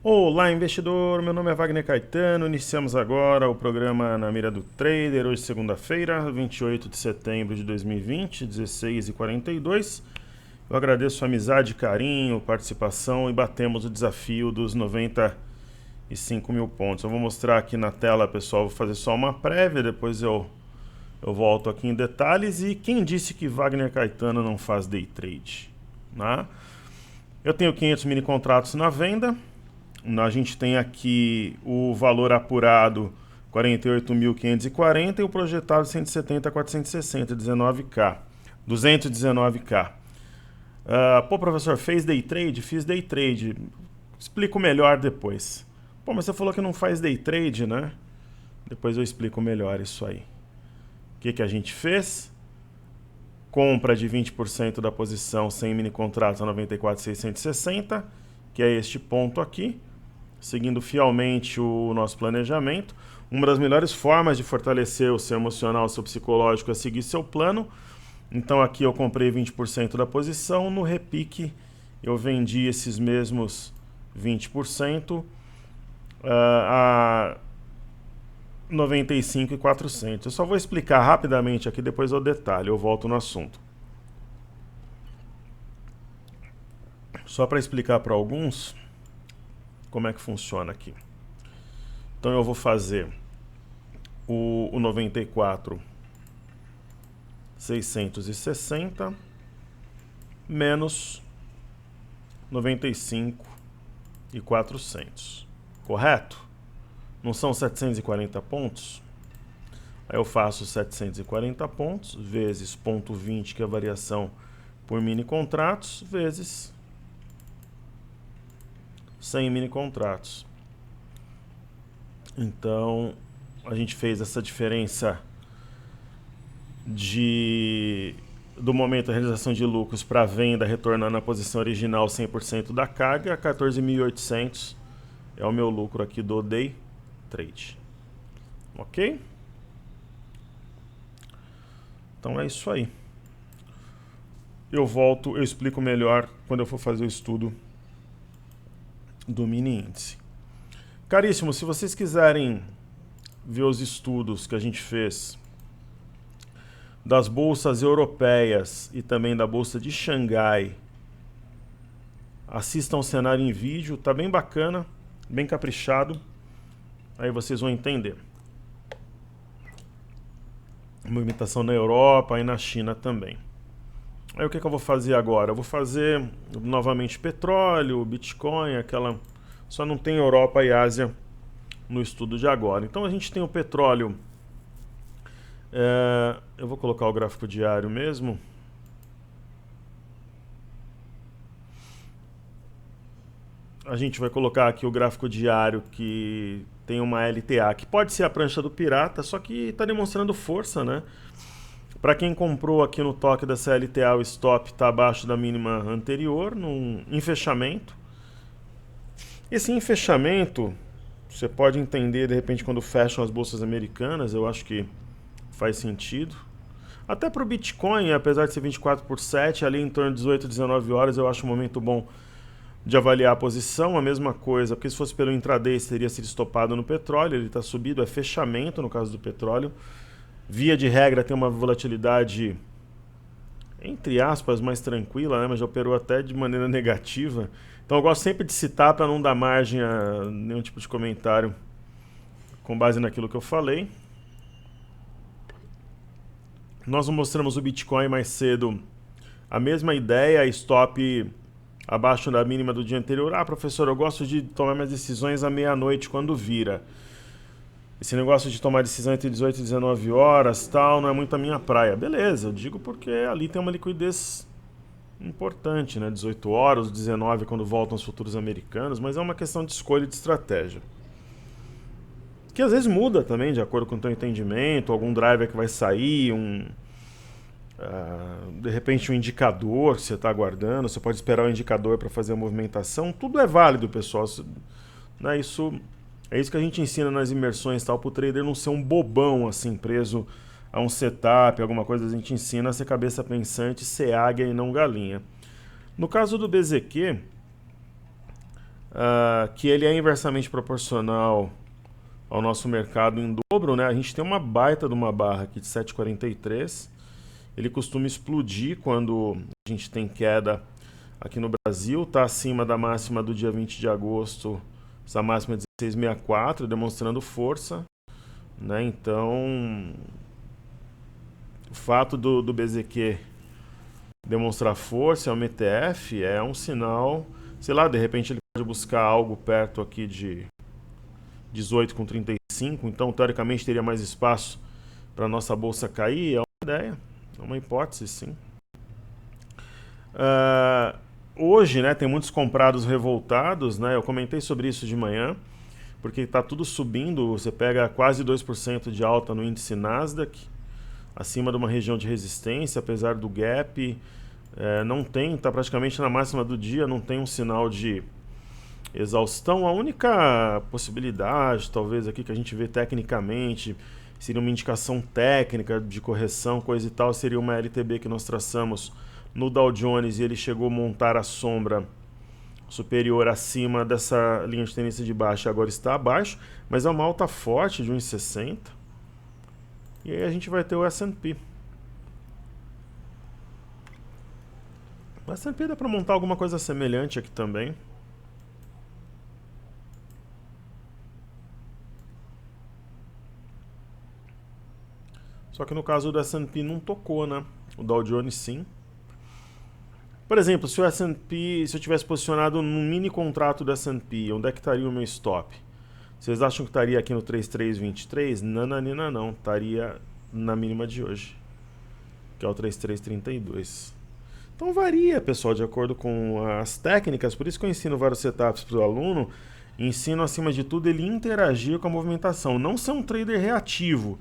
Olá, investidor! Meu nome é Wagner Caetano. Iniciamos agora o programa Na Mira do Trader. Hoje, segunda-feira, 28 de setembro de 2020, 16h42. Eu agradeço a amizade, carinho, participação e batemos o desafio dos 95 mil pontos. Eu vou mostrar aqui na tela, pessoal. Vou fazer só uma prévia, depois eu volto aqui em detalhes. E quem disse que Wagner Caetano não faz day trade? Né? Eu tenho 500 mini contratos na venda. A gente tem aqui o valor apurado 48.540 e o projetado 170.460, 19K, 219K. Pô, professor, fez day trade? Fiz day trade. Explico melhor depois. Pô, mas você falou que não faz day trade, né? Depois eu explico melhor isso aí. O que a gente fez? Compra de 20% da posição 100 mini contratos a 94.660, que é este ponto aqui. Seguindo fielmente o nosso planejamento. Uma das melhores formas de fortalecer o seu emocional, o seu psicológico é seguir seu plano. Então aqui eu comprei 20% da posição, no repique eu vendi esses mesmos 20% a 95.400. Eu só vou explicar rapidamente aqui, depois eu detalho, eu volto no assunto. Só para explicar para alguns como é que funciona aqui. Então eu vou fazer o 94.660 menos 95.400. Correto? Não são 740 pontos? Aí eu faço 740 pontos vezes 0,20, que é a variação por mini contratos, vezes 100 mini contratos. Então, a gente fez essa diferença do momento da realização de lucros para a venda, retornando à posição original 100% da carga, 14.800 é o meu lucro aqui do day trade. Ok? Então é isso aí. Eu explico melhor quando eu for fazer o estudo do mini índice. Caríssimo, se vocês quiserem ver os estudos que a gente fez das bolsas europeias e também da bolsa de Xangai, assistam o cenário em vídeo, tá bem bacana, bem caprichado, aí vocês vão entender. Movimentação na Europa e na China também. Aí o que eu vou fazer agora? Eu vou fazer novamente petróleo, Bitcoin, aquela... Só não tem Europa e Ásia no estudo de agora. Então a gente tem o petróleo. Eu vou colocar o gráfico diário mesmo. A gente vai colocar aqui o gráfico diário que tem uma LTA, que pode ser a prancha do pirata, só que está demonstrando força, né? Para quem comprou aqui no toque dessa LTA, o stop está abaixo da mínima anterior, em fechamento. Esse em fechamento, você pode entender de repente quando fecham as bolsas americanas, eu acho que faz sentido. Até para o Bitcoin, apesar de ser 24/7, ali em torno de 18, 19 horas, eu acho um momento bom de avaliar a posição. A mesma coisa, porque se fosse pelo intraday, teria sido estopado no petróleo, ele está subido, é fechamento no caso do petróleo. Via de regra tem uma volatilidade, entre aspas, mais tranquila, né? Mas já operou até de maneira negativa. Então eu gosto sempre de citar para não dar margem a nenhum tipo de comentário com base naquilo que eu falei. Nós mostramos o Bitcoin mais cedo, a mesma ideia, stop abaixo da mínima do dia anterior. Ah, professor, eu gosto de tomar minhas decisões à meia-noite quando vira. Esse negócio de tomar decisão entre 18 e 19 horas, tal, não é muito a minha praia. Beleza, eu digo porque ali tem uma liquidez importante, né? 18 horas, 19 quando voltam os futuros americanos, mas é uma questão de escolha e de estratégia. Que às vezes muda também, de acordo com o teu entendimento, algum driver que vai sair, de repente um indicador que você está aguardando, você pode esperar o indicador para fazer a movimentação, tudo é válido, pessoal. Né? É isso que a gente ensina nas imersões, tal, para o trader não ser um bobão assim, preso a um setup, alguma coisa. A gente ensina a ser cabeça pensante, ser águia e não galinha. No caso do BZQ, que ele é inversamente proporcional ao nosso mercado em dobro, né? A gente tem uma baita de uma barra aqui de 7,43. Ele costuma explodir quando a gente tem queda aqui no Brasil, está acima da máxima do dia 20 de agosto, essa máxima é 16,64, demonstrando força, né? Então, o fato do BZQ demonstrar força, é um ETF, é um sinal, sei lá, de repente ele pode buscar algo perto aqui de 18,35, então teoricamente teria mais espaço para a nossa bolsa cair, é uma ideia, é uma hipótese, sim. Hoje, né, tem muitos comprados revoltados, né, eu comentei sobre isso de manhã, porque está tudo subindo, você pega quase 2% de alta no índice Nasdaq, acima de uma região de resistência, apesar do gap, não tem, está praticamente na máxima do dia, não tem um sinal de exaustão. A única possibilidade, talvez aqui que a gente vê tecnicamente, seria uma indicação técnica de correção, coisa e tal, seria uma LTB que nós traçamos no Dow Jones e ele chegou a montar a sombra superior acima dessa linha de tendência de baixa, agora está abaixo, mas é uma alta forte de 1,60. E aí a gente vai ter o S&P. O S&P dá para montar alguma coisa semelhante aqui também. Só que no caso do S&P não tocou, né? O Dow Jones sim. Por exemplo, se o S&P, se eu tivesse posicionado num mini contrato do S&P, onde é que estaria o meu stop? Vocês acham que estaria aqui no 3323? Nananina não, estaria na mínima de hoje, que é o 3332. Então varia, pessoal, de acordo com as técnicas, por isso que eu ensino vários setups para o aluno, ensino acima de tudo ele interagir com a movimentação, não ser um trader reativo,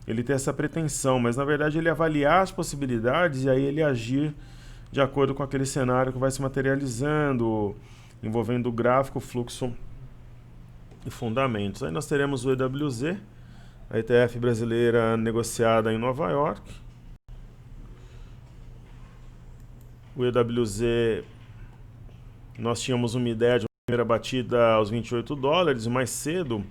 ele ter essa pretensão, mas na verdade ele avaliar as possibilidades e aí ele agir de acordo com aquele cenário que vai se materializando, envolvendo o gráfico, fluxo e fundamentos. Aí nós teremos o EWZ, a ETF brasileira negociada em Nova York. O EWZ, nós tínhamos uma ideia de uma primeira batida aos 28 dólares, mais cedo,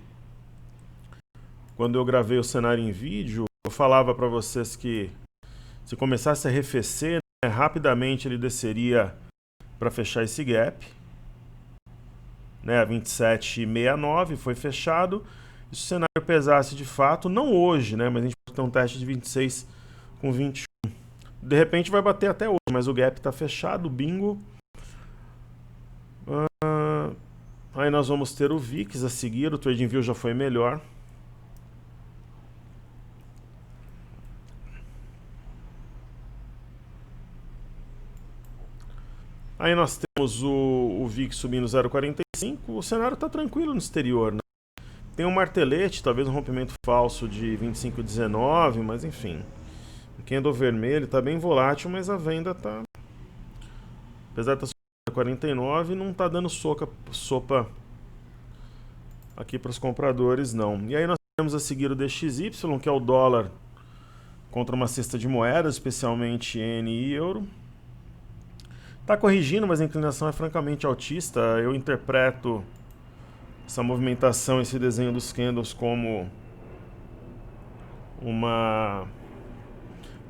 quando eu gravei o cenário em vídeo, eu falava para vocês que se começasse a arrefecer, rapidamente ele desceria para fechar esse gap, né, a 27,69 foi fechado. E se o cenário pesasse de fato, não hoje, né, mas a gente pode ter um teste de 26 com 21. De repente vai bater até hoje, mas o gap está fechado, bingo. Aí nós vamos ter o VIX a seguir, o TradingView já foi melhor. Aí nós temos o VIX subindo 0,45, o cenário está tranquilo no exterior, né? Tem um martelete, talvez um rompimento falso de 25,19, mas enfim. O candle vermelho está bem volátil, mas a venda está... Apesar de estar subindo 49, não está dando sopa aqui para os compradores, não. E aí nós temos a seguir o DXY, que é o dólar contra uma cesta de moedas, especialmente N e euro. Está corrigindo, mas a inclinação é francamente altista. Eu interpreto essa movimentação, esse desenho dos candles como uma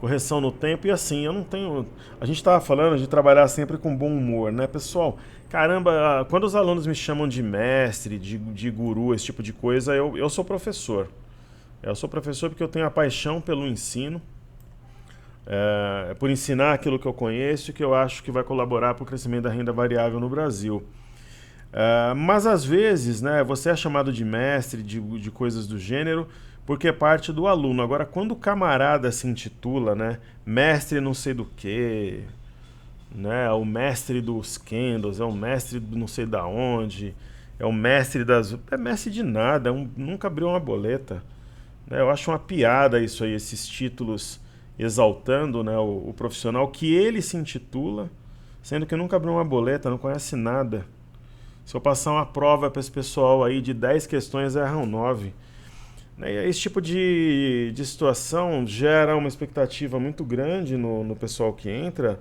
correção no tempo. E assim, eu não tenho... A gente estava falando de trabalhar sempre com bom humor, né, pessoal? Caramba, quando os alunos me chamam de mestre, de guru, esse tipo de coisa, eu sou professor. Eu sou professor porque eu tenho a paixão pelo ensino. Por ensinar aquilo que eu conheço e que eu acho que vai colaborar para o crescimento da renda variável no Brasil. Mas às vezes, né, você é chamado de mestre, de coisas do gênero, porque é parte do aluno. Agora, quando o camarada se intitula, né, mestre não sei do que, né, o mestre dos candles, é o mestre do não sei da onde, é o mestre das... É mestre de nada, nunca abriu uma boleta. Né, eu acho uma piada isso aí, esses títulos exaltando, né, o profissional que ele se intitula, sendo que nunca abriu uma boleta, não conhece nada. Se eu passar uma prova para esse pessoal aí de 10 questões, erram 9. Esse tipo de situação gera uma expectativa muito grande no pessoal que entra,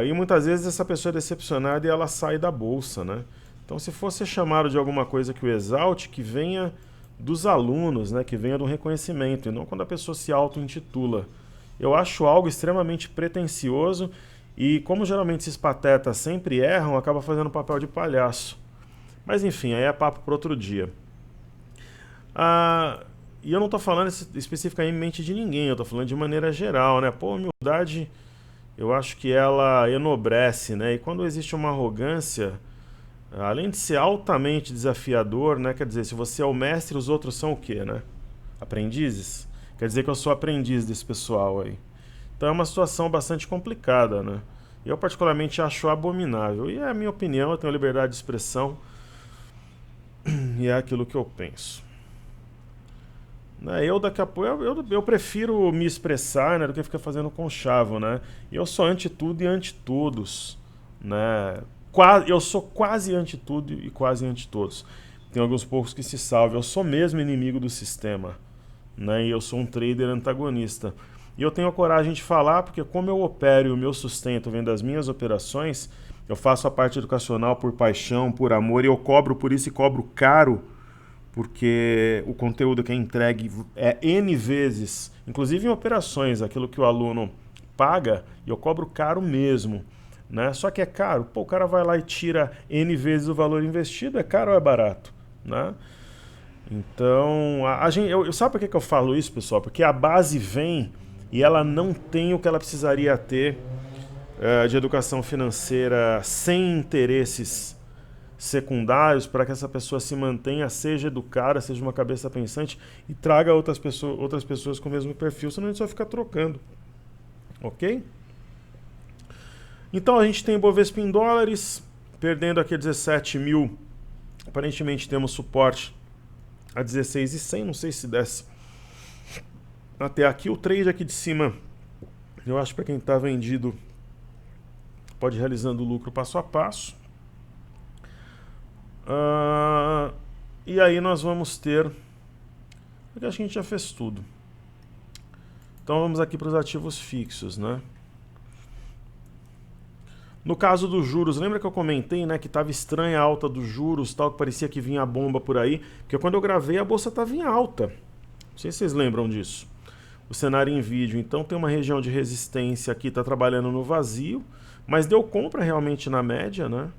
e muitas vezes essa pessoa é decepcionada e ela sai da bolsa, né? Então Então, se for ser chamado de alguma coisa que o exalte, que venha dos alunos, né? Que venha de um reconhecimento, e não quando a pessoa se auto-intitula. Eu acho algo extremamente pretensioso e, como geralmente esses patetas sempre erram, acaba fazendo papel de palhaço. Mas enfim, aí é papo para outro dia. E eu não estou falando especificamente de ninguém, eu estou falando de maneira geral, né? Pô, a humildade, eu acho que ela enobrece, né? E quando existe uma arrogância, além de ser altamente desafiador, né? Quer dizer, se você é o mestre, os outros são o quê, né? Aprendizes? Quer dizer que eu sou aprendiz desse pessoal aí. Então é uma situação bastante complicada, né? Eu particularmente acho abominável. E é a minha opinião, eu tenho liberdade de expressão. E é aquilo que eu penso. Eu daqui a pouco eu prefiro me expressar, né, do que ficar fazendo conchavo, né? Eu sou ante tudo e ante todos, né? Eu sou quase ante tudo e quase ante todos. Tem alguns poucos que se salvam. Eu sou mesmo inimigo do sistema, né? E eu sou um trader antagonista. E eu tenho a coragem de falar porque como eu opero e o meu sustento vem das minhas operações, eu faço a parte educacional por paixão, por amor, e eu cobro por isso e cobro caro, porque o conteúdo que é entregue é N vezes, inclusive em operações, aquilo que o aluno paga, e eu cobro caro mesmo, né? Só que é caro, pô, o cara vai lá e tira N vezes o valor investido, é caro ou é barato, né? Então, sabe por que eu falo isso, pessoal? Porque a base vem e ela não tem o que ela precisaria ter de educação financeira sem interesses secundários para que essa pessoa se mantenha, seja educada, seja uma cabeça pensante e traga outras pessoas com o mesmo perfil, senão a gente só fica trocando. Ok? Então a gente tem Bovespa em dólares, perdendo aqui a 17 mil. Aparentemente temos suporte a 16.100, não sei se desce até aqui. O trade aqui de cima, eu acho para quem está vendido, pode ir realizando o lucro passo a passo. E aí nós vamos ter... Eu acho que a gente já fez tudo. Então vamos aqui para os ativos fixos, né? No caso dos juros, lembra que eu comentei, né, que estava estranha a alta dos juros, tal, que parecia que vinha a bomba por aí? Porque quando eu gravei a bolsa estava em alta. Não sei se vocês lembram disso. O cenário em vídeo, então tem uma região de resistência aqui, está trabalhando no vazio, mas deu compra realmente na média, né?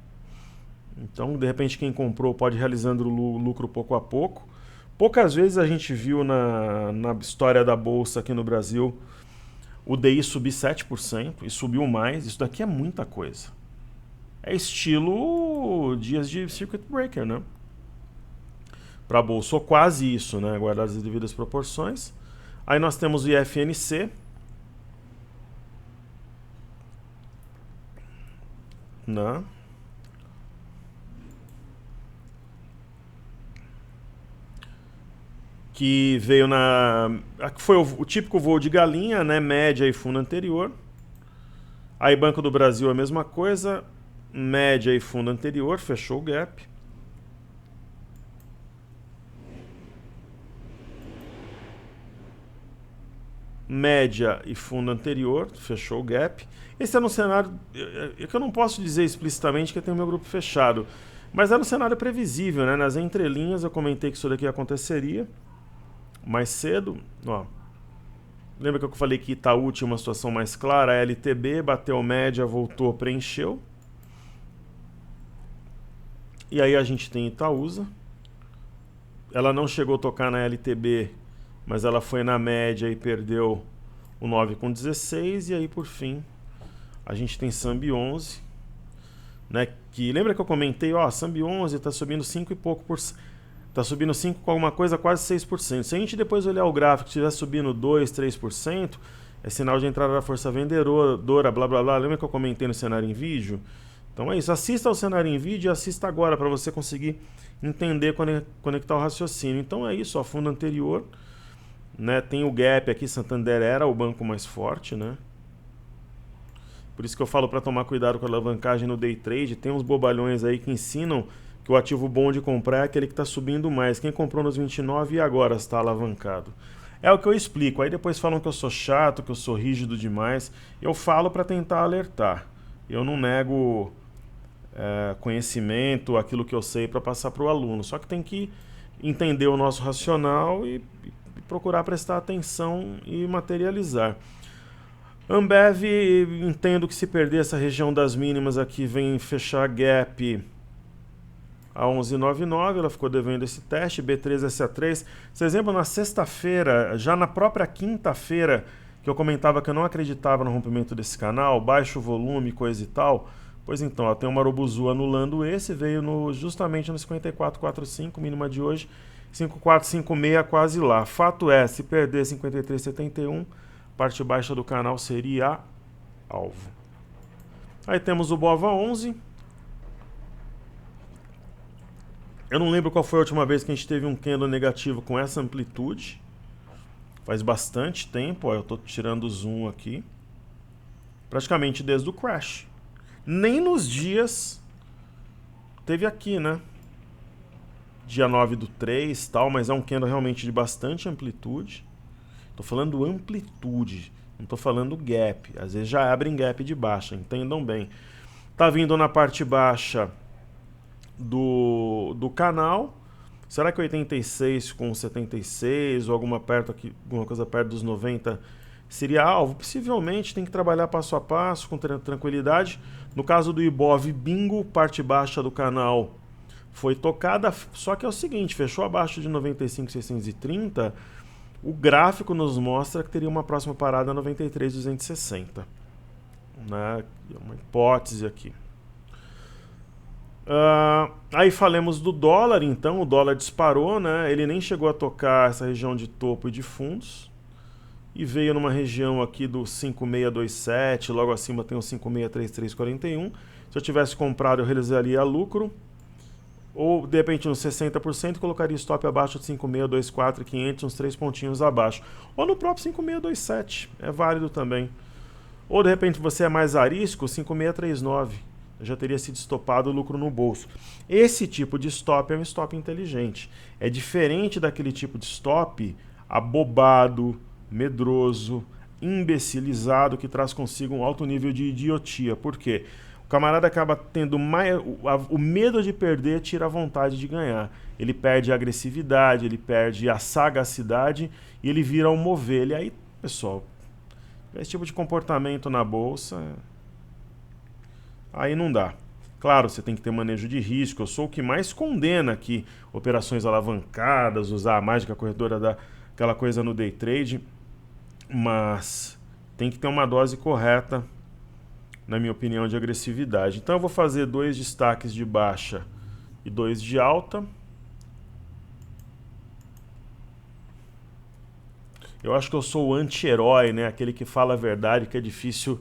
Então, de repente, quem comprou pode ir realizando o lucro pouco a pouco. Poucas vezes a gente viu na história da bolsa aqui no Brasil o DI subir 7% e subiu mais. Isso daqui é muita coisa. É estilo dias de circuit breaker, né? Para a bolsa, ou quase isso, né? Guardadas as devidas proporções. Aí nós temos o IFNC, né? Que veio foi o típico voo de galinha, né? Média e fundo anterior. Aí Banco do Brasil a mesma coisa, média e fundo anterior, fechou o gap. Média e fundo anterior, fechou o gap. Esse é no cenário que eu não posso dizer explicitamente que eu tenho meu grupo fechado, mas é no cenário previsível, né? Nas entrelinhas eu comentei que isso daqui aconteceria mais cedo, ó. Lembra que eu falei que Itaú tinha uma situação mais clara? A LTB bateu média, voltou, preencheu. E aí a gente tem Itaúsa. Ela não chegou a tocar na LTB, mas ela foi na média e perdeu o 9,16. E aí, por fim, a gente tem Sambi 11. Né, que, lembra que eu comentei, ó, Sambi 11 está subindo 5 e pouco por cento. Está subindo 5 com alguma coisa, quase 6%. Se a gente depois olhar o gráfico e estiver subindo 2, 3%, é sinal de entrada da força vendedora, blá blá blá. Lembra que eu comentei no cenário em vídeo? Então é isso. Assista ao cenário em vídeo e assista agora para você conseguir entender, conectar o raciocínio. Então é isso, ó, fundo anterior. Né, tem o gap aqui, Santander era o banco mais forte, né? Por isso que eu falo para tomar cuidado com a alavancagem no day trade. Tem uns bobalhões aí que ensinam que o ativo bom de comprar é aquele que está subindo mais. Quem comprou nos 29 e agora está alavancado? É o que eu explico. Aí depois falam que eu sou chato, que eu sou rígido demais. Eu falo para tentar alertar. Eu não nego conhecimento, aquilo que eu sei para passar para o aluno. Só que tem que entender o nosso racional e procurar prestar atenção e materializar. Ambev, entendo que se perder essa região das mínimas aqui, vem fechar gap a 11,99, ela ficou devendo esse teste, B3, SA3. Vocês lembram na sexta-feira, já na própria quinta-feira, que eu comentava que eu não acreditava no rompimento desse canal, baixo volume, coisa e tal? Pois então, ó, tem uma Marubozu anulando esse, veio justamente no 54,45, mínima de hoje, 54,56, quase lá. Fato é, se perder 53,71, parte baixa do canal seria alvo. Aí temos o BOVA 11. Eu não lembro qual foi a última vez que a gente teve um candle negativo com essa amplitude. Faz bastante tempo, ó, eu estou tirando o zoom aqui. Praticamente desde o crash. Nem nos dias... Teve aqui, né? Dia 9/3 tal, mas é um candle realmente de bastante amplitude. Estou falando amplitude, não estou falando gap. Às vezes já abrem gap de baixa, entendam bem. Tá vindo na parte baixa do canal. Será que 86 com 76 ou alguma coisa perto dos 90 seria alvo? Possivelmente, tem que trabalhar passo a passo, com tranquilidade. No caso do Ibov, bingo, parte baixa do canal foi tocada, só que é o seguinte, fechou abaixo de 95,630, o gráfico nos mostra que teria uma próxima parada 93,260. Né? Uma hipótese aqui. Aí falemos do dólar, então, o dólar disparou, né? Ele nem chegou a tocar essa região de topo e de fundos, e veio numa região aqui do 5627, logo acima tem o 563341. Se eu tivesse comprado, eu realizaria lucro, ou de repente uns 60%, colocaria stop abaixo de 5624,500, uns 3 pontinhos abaixo, ou no próprio 5627, é válido também. Ou de repente você é mais arisco, 5639, já teria sido estopado o lucro no bolso. Esse tipo de stop é um stop inteligente, é diferente daquele tipo de stop abobado, medroso, imbecilizado, que traz consigo um alto nível de idiotia. Por quê? O camarada acaba tendo o medo de perder, tira a vontade de ganhar. Ele perde a agressividade, ele perde a sagacidade e ele vira uma ovelha. Aí, pessoal, esse tipo de comportamento na bolsa, aí não dá. Claro, você tem que ter manejo de risco. Eu sou o que mais condena aqui operações alavancadas, usar a mágica corretora daquela coisa no day trade, mas tem que ter uma dose correta, na minha opinião, de agressividade. Então eu vou fazer 2 destaques de baixa e 2 de alta. Eu acho que eu sou o anti-herói, né? Aquele que fala a verdade, que é difícil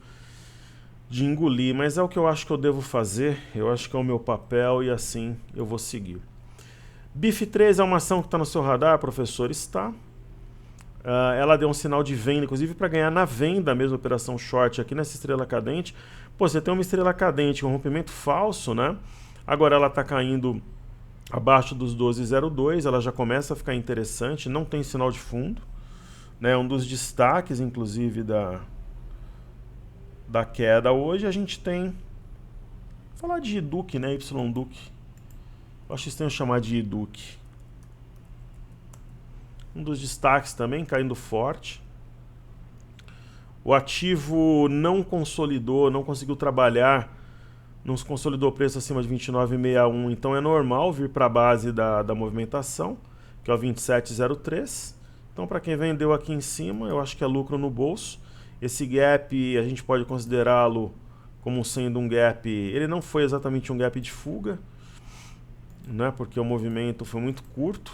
de engolir, mas é o que eu acho que eu devo fazer, eu acho que é o meu papel e assim eu vou seguir. BIF3 é uma ação que está no seu radar, professor? Está. Ela deu um sinal de venda, inclusive para ganhar na venda, a mesma operação short aqui nessa estrela cadente. Pô, você tem uma estrela cadente, um rompimento falso, né? Agora ela está caindo abaixo dos 12,02, ela já começa a ficar interessante, não tem sinal de fundo, né? Um dos destaques, inclusive, da queda hoje, a gente tem... Vou falar de IDUC, né? YDUC. Eu acho estranho chamar de IDUC. Um dos destaques também, caindo forte. O ativo não consolidou, não conseguiu trabalhar, não se consolidou o preço acima de 29,61, então é normal vir para a base da movimentação, que é o 27,03. Então, para quem vendeu aqui em cima, eu acho que é lucro no bolso. Esse gap, a gente pode considerá-lo como sendo um gap, ele não foi exatamente um gap de fuga, né, porque o movimento foi muito curto.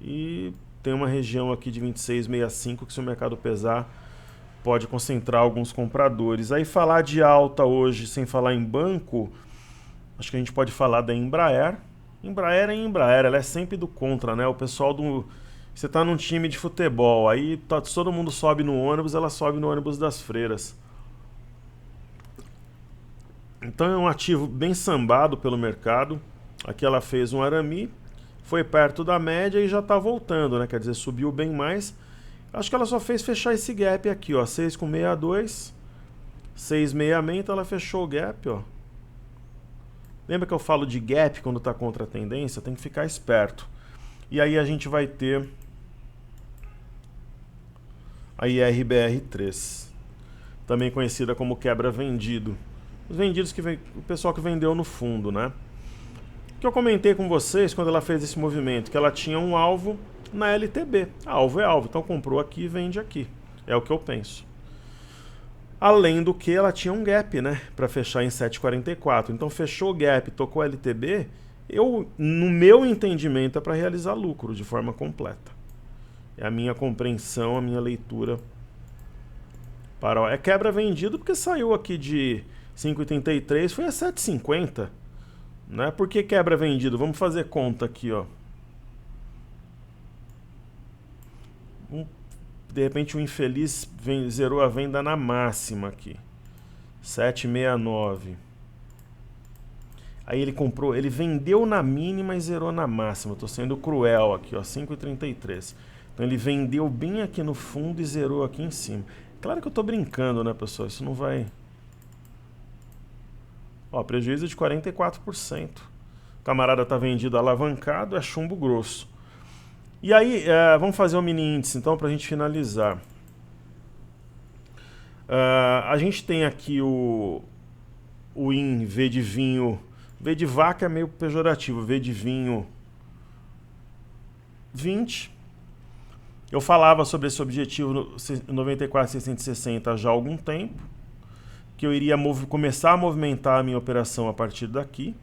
E tem uma região aqui de 26,65 que, se o mercado pesar, pode concentrar alguns compradores. Aí falar de alta hoje sem falar em banco, acho que a gente pode falar da Embraer. Embraer é Embraer, ela é sempre do contra, né? O pessoal do... Você tá num time de futebol, aí todo mundo sobe no ônibus, ela sobe no ônibus das freiras. Então é um ativo bem sambado pelo mercado. Aqui ela fez um arame, foi perto da média e já está voltando, né? Quer dizer, subiu bem mais. Acho que ela só fez fechar esse gap aqui, ó, 6,62, 6,66, então ela fechou o gap, ó. Lembra que eu falo de gap quando está contra a tendência? Tem que ficar esperto. E aí a gente vai ter a IRBR3, também conhecida como quebra vendido. Os vendidos o pessoal que vendeu no fundo, né? O que eu comentei com vocês quando ela fez esse movimento, que ela tinha um alvo na LTB. Alvo é alvo, então comprou aqui e vende aqui. É o que eu penso. Além do que ela tinha um gap, né, para fechar em 7,44. Então fechou o gap, tocou LTB, no meu entendimento é para realizar lucro de forma completa. É a minha compreensão, a minha leitura. É quebra vendido porque saiu aqui de 5,83, foi a 7,50. Né? Por que quebra vendido? Vamos fazer conta aqui, ó. De repente o infeliz zerou a venda na máxima aqui. 7,69. Aí ele comprou, ele vendeu na mínima e zerou na máxima. Estou sendo cruel aqui, ó, 5,33. Então ele vendeu bem aqui no fundo e zerou aqui em cima. Claro que eu estou brincando, né, pessoal? Isso não vai... Ó, prejuízo de 44%. O camarada está vendido alavancado, é chumbo grosso. E aí, vamos fazer um mini índice, então, para a gente finalizar. A gente tem aqui o IN V de vinho. V de vaca é meio pejorativo. V de vinho 20. Eu falava sobre esse objetivo 94,660 já há algum tempo. Que eu iria começar a movimentar a minha operação a partir daqui.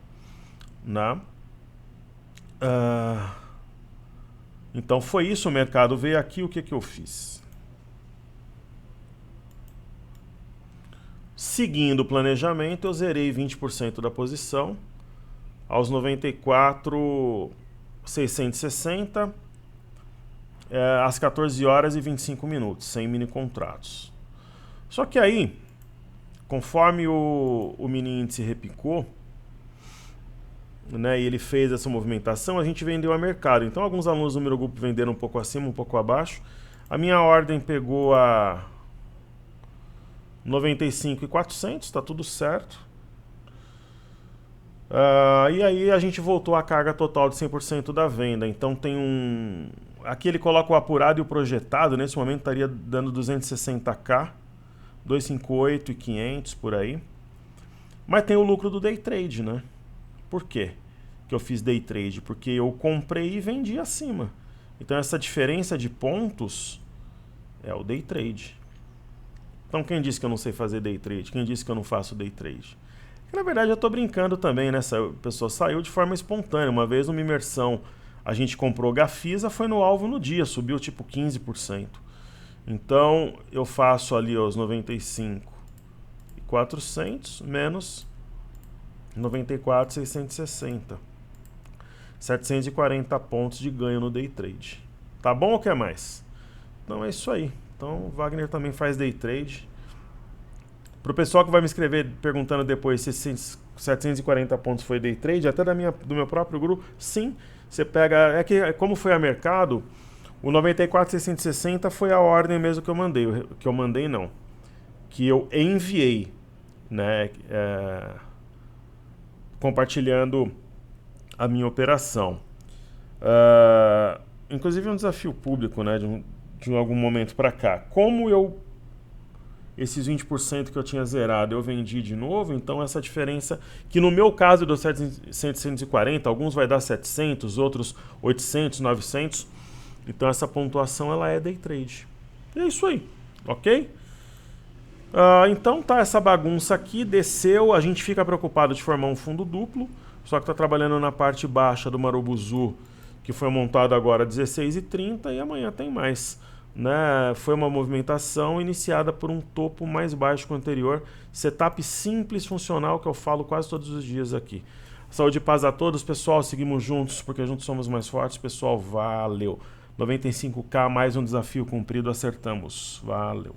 Né? Então foi isso, o mercado veio aqui, o que eu fiz? Seguindo o planejamento, eu zerei 20% da posição aos 94,660 às 14 horas e 25 minutos, sem mini contratos. Só que aí, conforme o mini índice repicou, né, e ele fez essa movimentação, a gente vendeu a mercado. Então alguns alunos do meu grupo venderam um pouco acima, um pouco abaixo. A minha ordem pegou a 95,400, está tudo certo. E aí a gente voltou à carga total de 100% da venda. Então tem um... Aqui ele coloca o apurado e o projetado. Nesse momento estaria dando 260k, 258,500 por aí. Mas tem o lucro do day trade, né? Por quê que eu fiz day trade? Porque eu comprei e vendi acima. Então essa diferença de pontos é o day trade. Então quem disse que eu não sei fazer day trade? Quem disse que eu não faço day trade? Porque, na verdade eu estou brincando também, né? Essa pessoa saiu de forma espontânea. Uma vez numa imersão a gente comprou Gafisa, foi no alvo no dia, subiu tipo 15%. Então eu faço ali os 95,400 menos 94,660. 740 pontos de ganho no day trade. Tá bom ou quer mais? Então é isso aí. Então o Wagner também faz day trade. Pro pessoal que vai me escrever perguntando depois se 740 pontos foi day trade, até do meu próprio grupo, sim. Você pega... É que como foi a mercado, o 94,660 foi a ordem mesmo que eu mandei. Que eu mandei não. Que eu enviei, né? Compartilhando a minha operação. Inclusive é um desafio público, né, de algum momento para cá. Como esses 20% que eu tinha zerado, eu vendi de novo, então essa diferença, que no meu caso deu 740, alguns vai dar 700, outros 800, 900, então essa pontuação ela é day trade. E é isso aí, ok? Então tá essa bagunça aqui, desceu, a gente fica preocupado de formar um fundo duplo, só que está trabalhando na parte baixa do Marubuzu, que foi montado agora às 16h30 e amanhã tem mais. Né? Foi uma movimentação iniciada por um topo mais baixo que o anterior, setup simples, funcional, que eu falo quase todos os dias aqui. Saúde e paz a todos, pessoal, seguimos juntos, porque juntos somos mais fortes, pessoal, valeu. 95k, mais um desafio cumprido, acertamos, valeu.